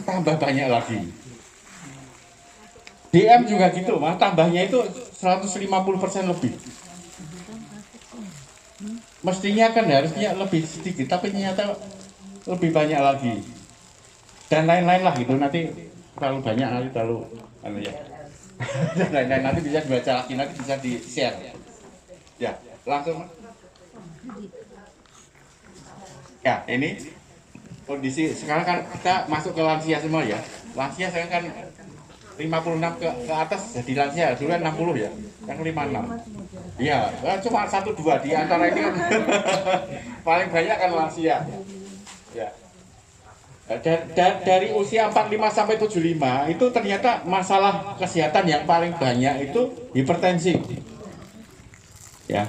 tambah banyak lagi. DM juga gitu, Mas, tambahnya itu 150% lebih. Mestinya kan harusnya lebih sedikit, tapi ternyata lebih banyak lagi. Dan lain-lain lah gitu, nanti terlalu banyak, nanti terlalu ya. Dan lain-lain nanti bisa dibaca lagi, nanti bisa di-share. Ya, langsung. Ya, ini kondisi sekarang kan kita masuk ke lansia semua ya. Lansia sekarang kan 56 ke atas jadi lansia, dulu kan 60 ya, yang 56. Iya, cuma 1-2 di antara ini kan paling banyak kan lansia. Ya. Dari usia 45 sampai 75 itu ternyata masalah kesehatan yang paling banyak itu hipertensi. Ya.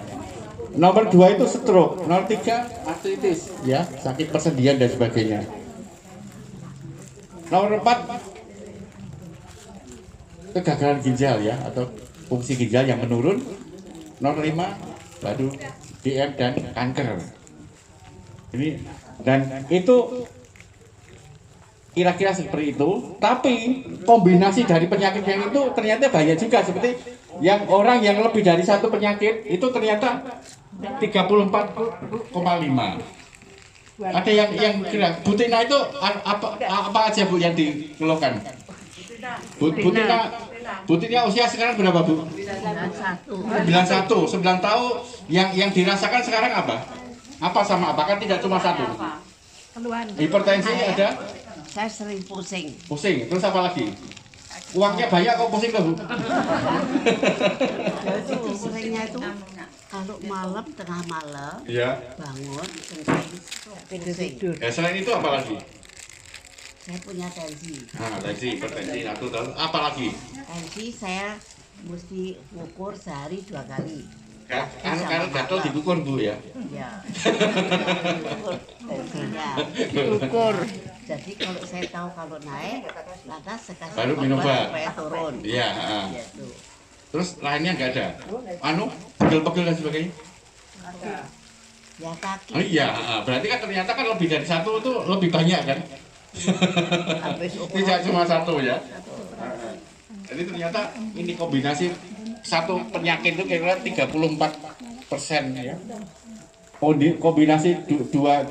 Nomor 2 itu stroke, nomor 3 artritis, ya, sakit persendian dan sebagainya. Nomor 4 kegagalan ginjal ya, atau fungsi ginjal yang menurun. Nomor 5 baru DM dan kanker. Ini dan itu kira-kira seperti itu, tapi kombinasi dari penyakit yang itu ternyata banyak juga, seperti yang orang yang lebih dari satu penyakit itu ternyata 34,5. Ada yang kira Bu Tina itu apa aja Bu yang dikeluhkan? Bu Tina usia sekarang berapa Bu? 91. 9 tahun. Yang dirasakan sekarang apa? Apa sama apa? Kan tidak cuma satu. Hipertensi ada? Saya sering pusing. Pusing. Terus apa lagi? Uangnya banyak kok pusing kok Bu? Jadi seringnya itu kalau malam, tengah malam, Iya. bangun, pusing. Selain itu apa lagi? Saya punya tensi. Nah, tensi, hipertensi satu, terus apa lagi? Tensi saya mesti ukur sehari 2 kali. Kan gatel diukur Bu ya? Ya. Tensinya. Ukur. Jadi kalau saya tahu kalau naik, maka sekali Baru minum obat supaya turun. Iya. Gitu. Terus lainnya nggak ada? Pegel-pegel dan sebagainya? Ya kaki. Oh iya, berarti kan ternyata kan lebih dari satu itu lebih banyak kan? Tidak cuma satu ya. Jadi ternyata ini kombinasi satu penyakit itu kira-kira 34% ya. Kombinasi dua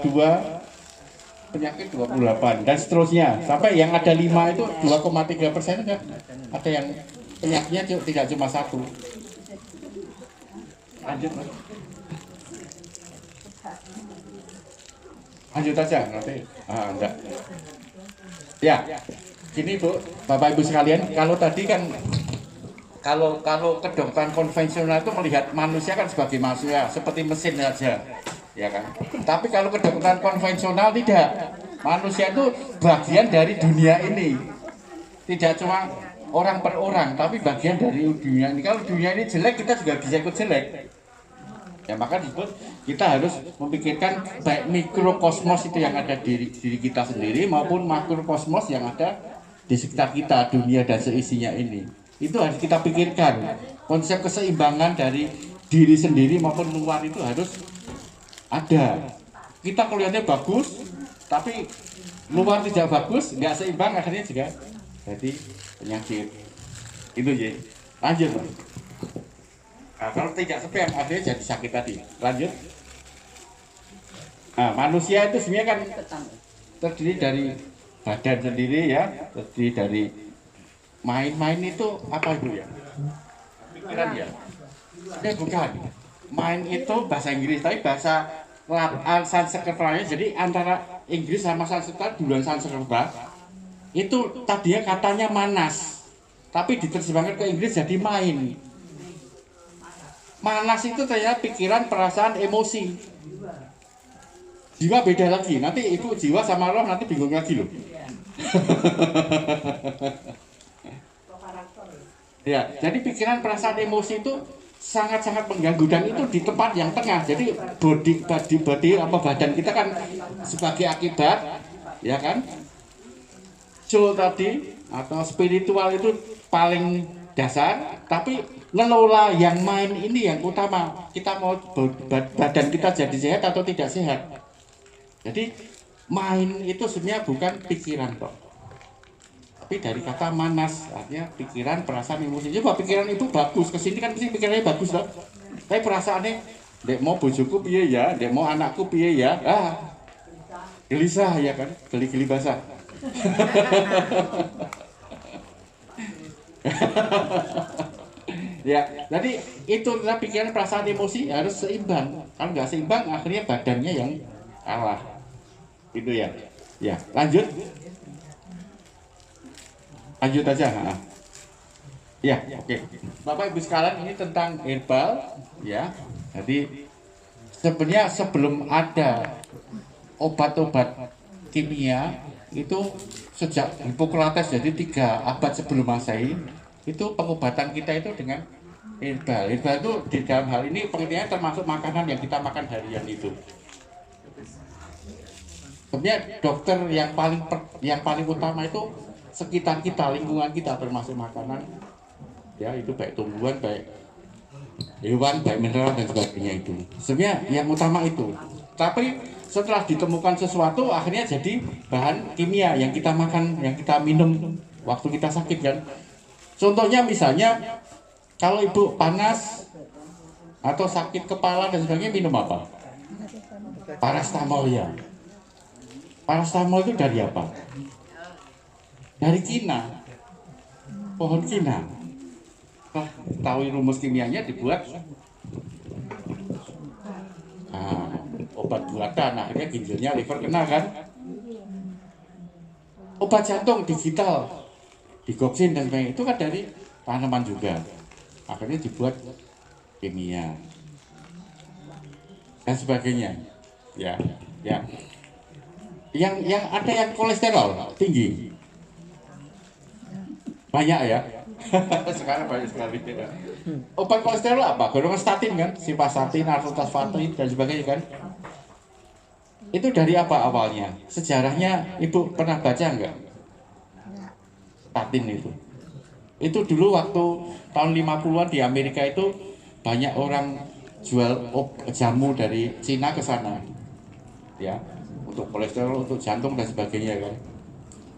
penyakit 28 dan seterusnya sampai yang ada 5 itu 2,3% kan? Ada yang penyakitnya tidak cuma satu. Lanjut aja nanti. Enggak. Ya, gini Bu, Bapak Ibu sekalian, kalau tadi kan kalau kedokteran konvensional itu melihat manusia kan sebagai manusia seperti mesin saja, ya kan. Tapi kalau kedokteran konvensional tidak, manusia itu bagian dari dunia ini, tidak cuma orang per orang, tapi bagian dari dunia ini. Kalau dunia ini jelek, kita juga bisa ikut jelek. Ya maka disebut kita harus memikirkan baik mikrokosmos itu yang ada di diri kita sendiri maupun makrokosmos yang ada di sekitar kita, dunia dan seisinya ini. Itu harus kita pikirkan. Konsep keseimbangan dari diri sendiri maupun luar itu harus ada. Kita kelihatannya bagus, tapi luar tidak bagus, nggak seimbang, akhirnya juga jadi penyakit. Itu ya. Lanjut. Nah, kalau tidak spam akhirnya jadi sakit tadi. Lanjut. Nah, manusia itu sebenarnya kan terdiri dari badan sendiri ya, terdiri dari main itu apa itu ya? Pikiran ya? Bukan. Main itu bahasa Inggris, tapi bahasa Sanskertanya, jadi antara Inggris sama Sanskerta, duluan Sanskerta itu tadinya katanya manas, tapi diterjemahkan ke Inggris jadi main. Manas itu ternyata pikiran, perasaan, emosi. Jiwa beda lagi. Nanti ibu jiwa sama roh nanti bingung lagi loh. Ya, jadi pikiran, perasaan, emosi itu sangat-sangat mengganggu dan itu di tempat yang tengah. Jadi body apa badan kita kan sebagai akibat, ya kan? Soul tadi atau spiritual itu paling dasar, tapi ngelola yang main ini yang utama. Kita mau badan kita jadi sehat atau tidak sehat. Jadi main itu sebenarnya bukan pikiran kok, Tapi dari kata manas, artinya pikiran, perasaan, emosi. Coba pikiran itu bagus, kesini kan pasti pikirannya bagus loh. Tapi perasaannya, dek mau bojoku piye ya, dek mau anakku piye ya, gelisah ya kan, geli-geli basah. Ya, jadi itu adalah pikiran, perasaan, emosi harus seimbang. Kalau nggak seimbang, akhirnya badannya yang kalah. Itu ya. Ya, lanjut. Lanjut aja. Ya, oke. Bapak Ibu sekalian, ini tentang herbal, ya. Jadi sebenarnya sebelum ada obat-obat kimia itu sejak Hippocrates, jadi 3 abad sebelum Masehi, itu pengobatan kita itu dengan herbal. Herbal itu di dalam hal ini pengertiannya termasuk makanan yang kita makan harian itu. Sebenarnya dokter yang paling utama itu sekitar kita, lingkungan kita, termasuk makanan, ya itu baik tumbuhan, baik hewan, baik mineral dan sebagainya itu. Sebenarnya yang utama itu. Tapi setelah ditemukan sesuatu, akhirnya jadi bahan kimia yang kita makan, yang kita minum waktu kita sakit kan. Contohnya misalnya kalau ibu panas atau sakit kepala dan sebagainya, minum apa? Paracetamol ya. Paracetamol itu dari apa? Dari kina, pohon kina. Tahu rumus kimianya, dibuat obat buatan, akhirnya ginjalnya, liver kena kan. Obat jantung digital, digoksin dan sebagainya, itu kan dari tanaman juga, akhirnya dibuat kimia dan sebagainya. Ya, ya. Yang ada yang kolesterol tinggi, banyak ya. Sekarang banyak sekali. Obat kolesterol apa? Golongan statin kan, simvastatin, artostatin dan sebagainya kan. Itu dari apa awalnya? Sejarahnya Ibu pernah baca enggak? Statin itu. Itu dulu waktu tahun 50-an di Amerika itu banyak orang jual jamu dari Cina ke sana. Ya, untuk kolesterol, untuk jantung dan sebagainya kan.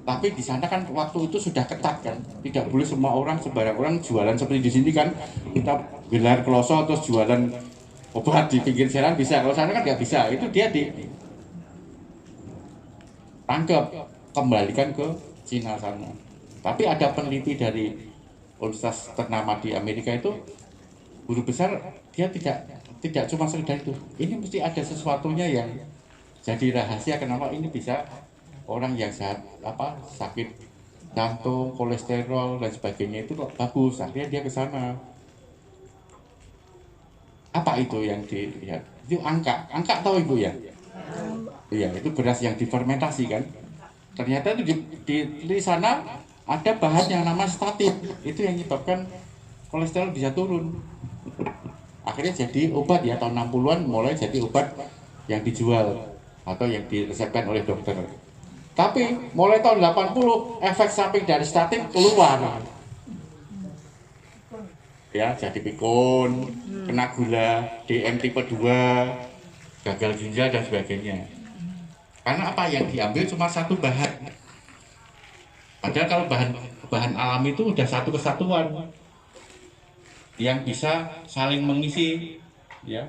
Tapi di sana kan waktu itu sudah ketat kan, tidak boleh semua orang, sembarang orang jualan seperti di sini kan, kita gelar kloso terus jualan obat di pinggir jalan bisa. Kalau sana kan nggak bisa, itu dia ditangkap, kembalikan ke Cina sana. Tapi ada peneliti dari universitas ternama di Amerika itu, guru besar, dia tidak cuma sekedar itu. Ini mesti ada sesuatunya yang jadi rahasia kenapa ini bisa orang yang sakit jantung, kolesterol dan sebagainya itu kok bagus, akhirnya dia ke sana. Apa itu yang dilihat? Itu angka tahu Ibu ya? Iya, itu beras yang difermentasi kan. Ternyata itu di sana ada bahan yang nama statin, itu yang menyebabkan kolesterol bisa turun. Akhirnya jadi obat ya, tahun 60-an mulai jadi obat yang dijual atau yang diresepkan oleh dokter. Tapi mulai tahun 80 efek samping dari statin keluar. Ya, jadi pikun, kena gula, DM tipe 2, gagal ginjal dan sebagainya. Karena apa yang diambil cuma satu bahan. Padahal kalau bahan alami itu udah satu kesatuan yang bisa saling mengisi, ya.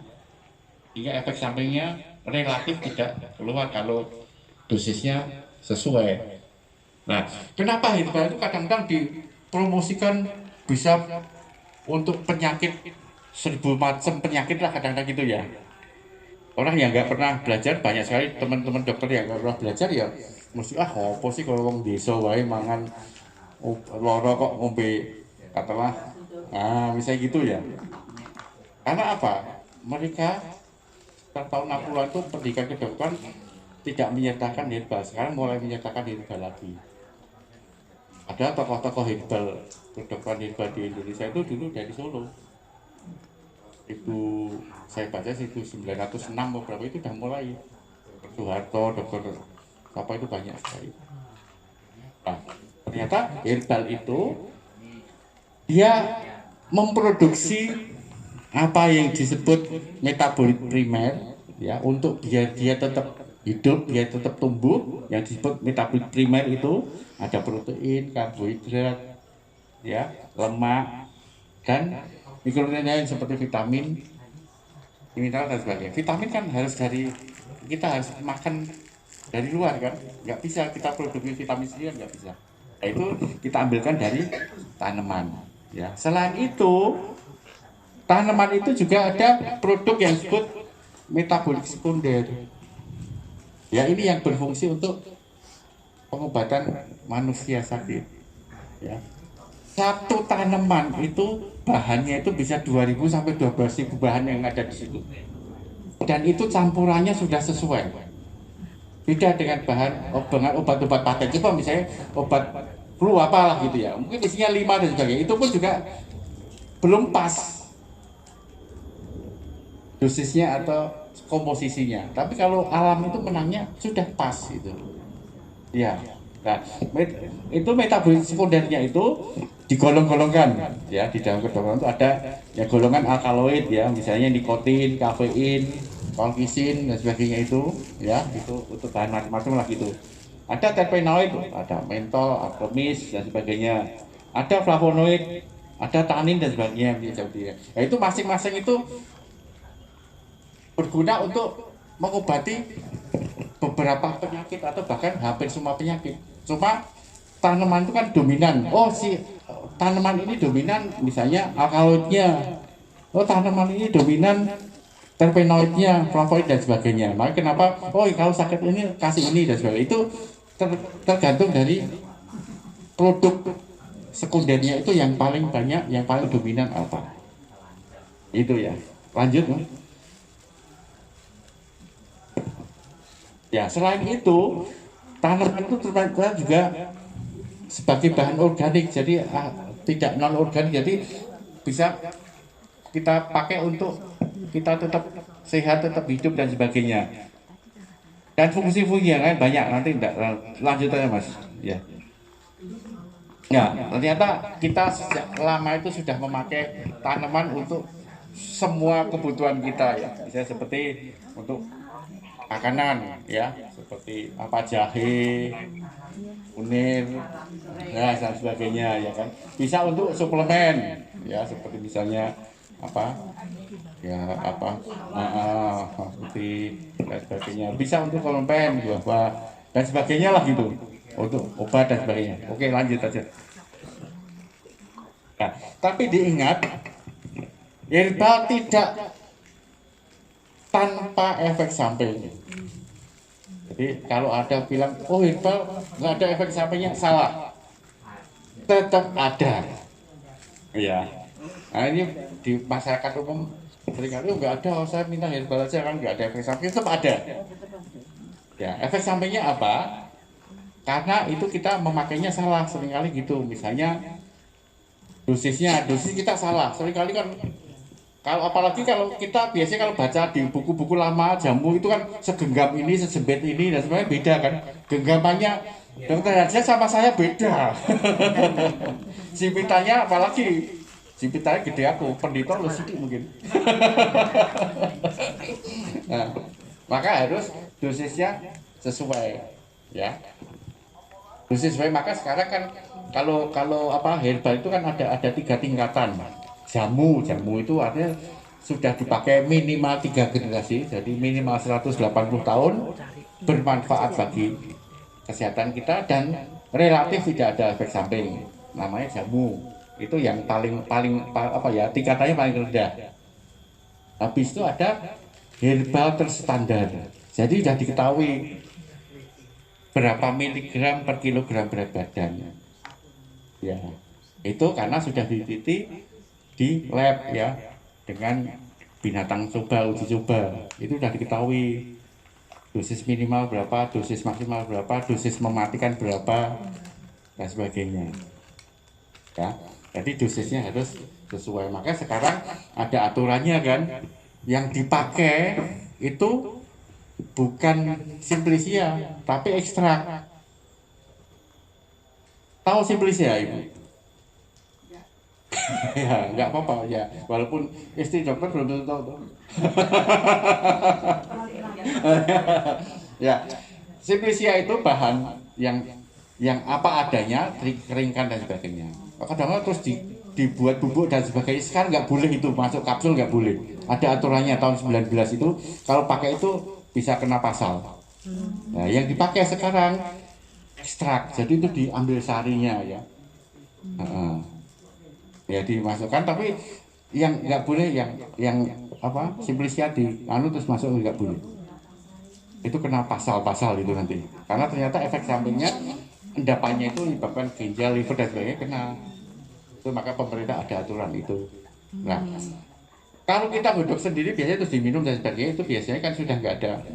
Hingga efek sampingnya relatif tidak keluar kalau dosisnya sesuai. Nah, kenapa herbal itu kadang-kadang dipromosikan bisa untuk penyakit 1000 macam penyakit lah kadang-kadang gitu ya. Orang yang nggak pernah belajar, banyak sekali teman-teman dokter yang nggak pernah belajar ya mesti apa sih kalau wong desa wae mangan loro kok ngombe katalah misalnya gitu ya. Karena apa? Mereka tahun 60-an itu pendidikan kedokteran tidak menyertakan herbal, sekarang mulai menyertakan herbal lagi. Ada tokoh-tokoh herbal, kedokteran herbal di Indonesia itu dulu dari Solo. Itu saya baca 1906 beberapa itu sudah mulai. Soeharto, dokter apa itu banyak sekali. Nah, ternyata herbal itu dia memproduksi apa yang disebut metabolit primer ya, untuk biar dia tetap hidup, dia tetap tumbuh, yang disebut metabolit primer itu ada protein, karbohidrat, ya, lemak, dan mikronutrien seperti vitamin, mineral dan sebagainya. Vitamin kan harus kita harus makan dari luar kan, nggak bisa kita produksi vitamin sendiri, nggak bisa. Nah, itu kita ambilkan dari tanaman. Ya, selain itu tanaman itu juga ada produk yang disebut metabolik sekunder. Ya, ini yang berfungsi untuk pengobatan manusia sakit. Ya, satu tanaman itu bahannya itu bisa 2.000 sampai 12.000 bahan yang ada di situ. Dan itu campurannya sudah sesuai. Beda dengan obat-obat paten. Coba misalnya obat flu apalah gitu ya. Mungkin isinya 5 dan sebagainya. Itu pun juga belum pas dosisnya atau komposisinya. Tapi kalau alam itu menangnya sudah pas gitu. Ya. Nah, itu metabolit sekundernya itu digolong-golongkan ya, di dalam kedokteran itu ada ya golongan alkaloid ya, misalnya nikotin, kafein, kolkisin dan sebagainya itu ya, itu untuk bahan macam-macam lah gitu. Ada terpenoid, ada mentol, akromis dan sebagainya. Ada flavonoid, ada tanin dan sebagainya seperti itu. Ya, itu masing-masing itu berguna untuk mengobati beberapa penyakit atau bahkan hampir semua penyakit. Cuma tanaman itu kan dominan. Oh, si tanaman ini dominan misalnya alkaloidnya. Oh, tanaman ini dominan terpenoidnya, flavonoid dan sebagainya. Maka kenapa? Oh, kalau sakit ini kasih ini dan sebagainya. Itu tergantung dari produk sekundernya itu yang paling banyak, yang paling dominan apa. Itu ya. Lanjut, Mas. Ya, selain itu tanaman itu ternyata juga sebagai bahan organik, jadi tidak non organik, jadi bisa kita pakai untuk kita tetap sehat, tetap hidup dan sebagainya. Dan fungsi-fungsinya kan banyak, nanti enggak lanjut aja Mas. Ya. Ya, ternyata kita sejak lama itu sudah memakai tanaman untuk semua kebutuhan kita ya. Misalnya seperti untuk makanan ya, seperti apa jahe, kunir, ya dan sebagainya ya kan. Bisa untuk suplemen ya, seperti misalnya apa ya apa seperti dan sebagainya. Bisa untuk suplemen buah dan sebagainya lah gitu, untuk obat dan sebagainya. Oke, lanjut aja. Nah, tapi diingat herbal tidak tanpa efek samping. Jadi kalau ada bilang, oh herbal nggak ada efek sampingnya, salah. Tetap ada. Ya. Nah ini di masyarakat umum seringkali oh, nggak ada, oh, saya minta herbal aja kan nggak ada efek samping, tetap ada. Ya, efek sampingnya apa? Karena itu kita memakainya salah seringkali gitu. Misalnya dosis kita salah. Seringkali kan kalau apalagi kalau kita biasanya kalau baca di buku-buku lama jamu itu kan segenggam ini, sejempit ini dan sebenarnya beda kan. Genggamannya dokter aja sama saya beda. Simpitannya apalagi simpitannya gede aku, pendito lu sedikit mungkin. Nah, maka harus dosisnya sesuai ya. Dosis sesuai, maka sekarang kan kalau apa herbal itu kan ada 3 tingkatan. Jamu itu artinya sudah dipakai minimal 3 generasi, jadi minimal 180 tahun, bermanfaat bagi kesehatan kita dan relatif tidak ada efek samping. Namanya jamu. Itu yang paling apa ya, tingkatannya paling rendah. Habis itu ada herbal terstandar. Jadi sudah diketahui berapa miligram per kilogram berat badan. Ya, itu karena sudah diteliti di lab ya, dengan binatang uji coba itu sudah diketahui dosis minimal berapa, dosis maksimal berapa, dosis mematikan berapa dan sebagainya ya. Jadi dosisnya harus sesuai. Maka sekarang ada aturannya kan, yang dipakai itu bukan simplisia tapi ekstrak. Tahu simplisia Ibu? Ya, nggak apa-apa ya. Walaupun istri dokter belum tentu tahu tuh. Ya, Simplicia itu bahan yang apa adanya, dikeringkan dan sebagainya. Kadang-kadang terus dibuat bubuk dan sebagainya. Sekarang nggak boleh itu masuk kapsul, nggak boleh. Ada aturannya tahun 19 itu kalau pakai itu bisa kena pasal. Nah, yang dipakai sekarang ekstrak, jadi itu diambil sarinya ya. Ya dimasukkan, tapi yang nggak boleh yang apa Simplicia di anu terus masuk nggak boleh. Itu kena pasal-pasal itu nanti, karena ternyata efek sampingnya endapannya itu menyebabkan ginjal, liver dan sebagainya kena. Itu maka pemerintah ada aturan itu. Nah, kalau kita godok sendiri biasanya terus diminum dan sebagainya itu biasanya kan sudah nggak ada.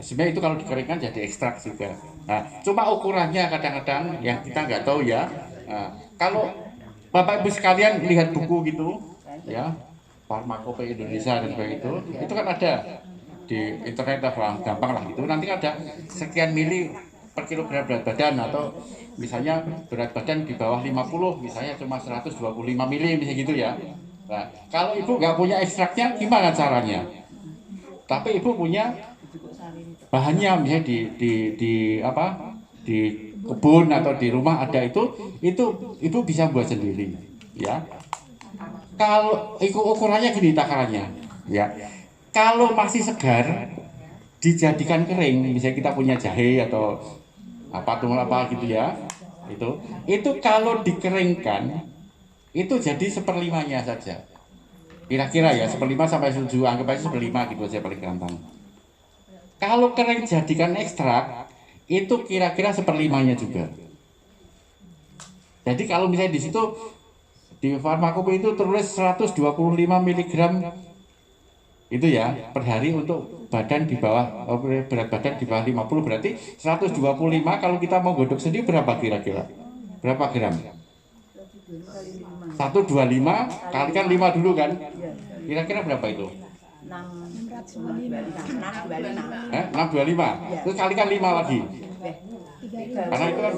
Sebenarnya itu kalau dikeringkan jadi ekstrak juga. Nah, cuma ukurannya kadang-kadang yang kita nggak tahu ya. Nah, kalau Bapak Ibu sekalian lihat buku gitu, ya, Farmakope Indonesia dan sebagainya itu kan ada di internet lah, gampang lah itu. Nanti ada sekian mili per kilogram berat badan, atau misalnya berat badan di bawah 50 misalnya cuma 125 mili misalnya gitu ya. Nah, kalau ibu nggak punya ekstraknya gimana caranya? Tapi ibu punya bahannya, misalnya di apa di kebun atau di rumah ada itu ibu bisa buat sendiri ya. Kalau ukurannya gini takarannya ya, kalau masih segar dijadikan kering, misalnya kita punya jahe atau apa tuh apa gitu ya, itu kalau dikeringkan itu jadi seperlimanya saja, kira-kira ya 1/5 sampai 7, anggap aja 1/5 gitu aja paling gampang. Kalau kering jadikan ekstrak itu kira-kira 1/5-nya juga. Jadi kalau misalnya di situ di Farmakope itu tulis 125 mg itu ya per hari untuk badan di bawah, berat badan di bawah 50, berarti 125 kalau kita mau godok sendiri berapa kira-kira? Berapa gram? 125 kalikan 5 dulu kan? Kira-kira berapa itu? 625. Terus kalikan 5 lagi. Karena itu kan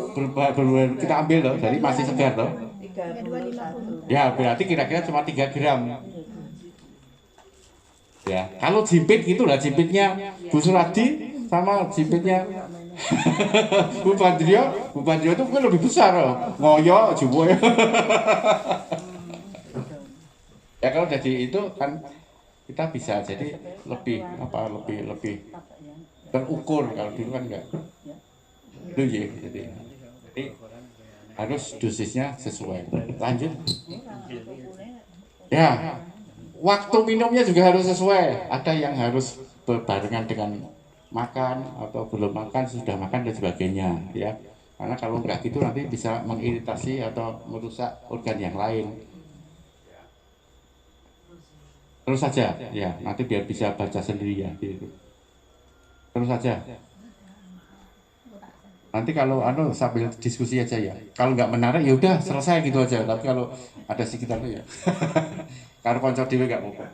kita ambil loh, jadi masih segar loh. Ya berarti kira-kira cuma 3 gram. Ya, kalau jimpit gitulah, jimpitnya Bu Suradi sama jimpitnya Bu Badrio itu mungkin lebih besar loh, ngoyo jubo ya. Ya kalau jadi itu kan kita bisa jadi lebih apa lebih terukur, kalau dulu kan enggak. Itu ya, jadi harus dosisnya sesuai. Lanjut. Ya. Waktu minumnya juga harus sesuai. Ada yang harus berbarengan dengan makan atau belum makan, sudah makan dan sebagainya ya. Karena kalau enggak gitu nanti bisa mengiritasi atau merusak organ yang lain. Terus saja ya, nanti biar bisa baca sendiri ya gitu. Terus saja. Nanti kalau sambil diskusi aja ya. Kalau nggak menarik ya udah selesai gitu aja. Tapi kalau ada sekitar itu ya. Kalau konco dewe nggak apa-apa.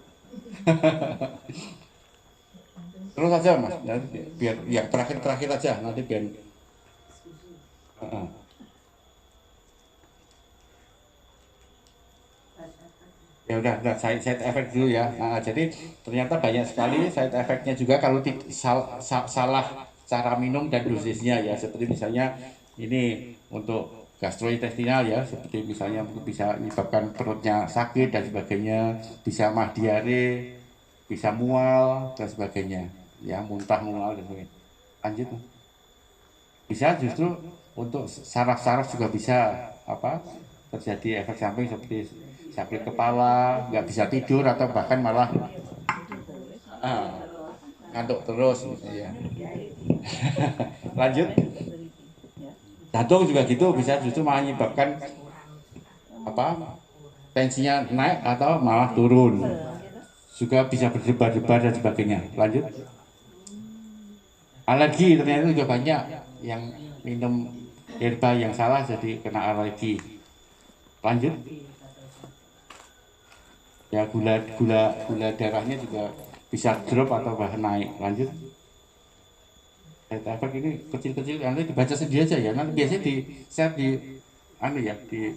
Terus aja mas, biar yang terakhir aja nanti biar. Ya udah side effect dulu ya. Jadi ternyata banyak sekali side effectnya juga kalau salah cara minum dan dosisnya ya, seperti misalnya ini untuk gastrointestinal ya, seperti misalnya bisa menyebabkan perutnya sakit dan sebagainya, bisa mah diare, bisa mual dan sebagainya ya, muntah mual dan sebagainya. Lanjut, bisa justru untuk saraf-saraf juga bisa apa terjadi efek samping seperti sakit kepala, nggak bisa tidur atau bahkan malah ngantuk terus ya. Lanjut, jantung juga gitu, bisa justru menyebabkan apa tensinya naik atau malah turun, juga bisa berdebar-debar dan sebagainya. Lanjut, alergi ternyata juga banyak yang minum herba yang salah jadi kena alergi. Lanjut, ya gula darahnya juga bisa drop atau bahkan naik. Lanjut, efek ini kecil-kecil, nanti dibaca sendiri aja ya, nanti biasanya di share di ya di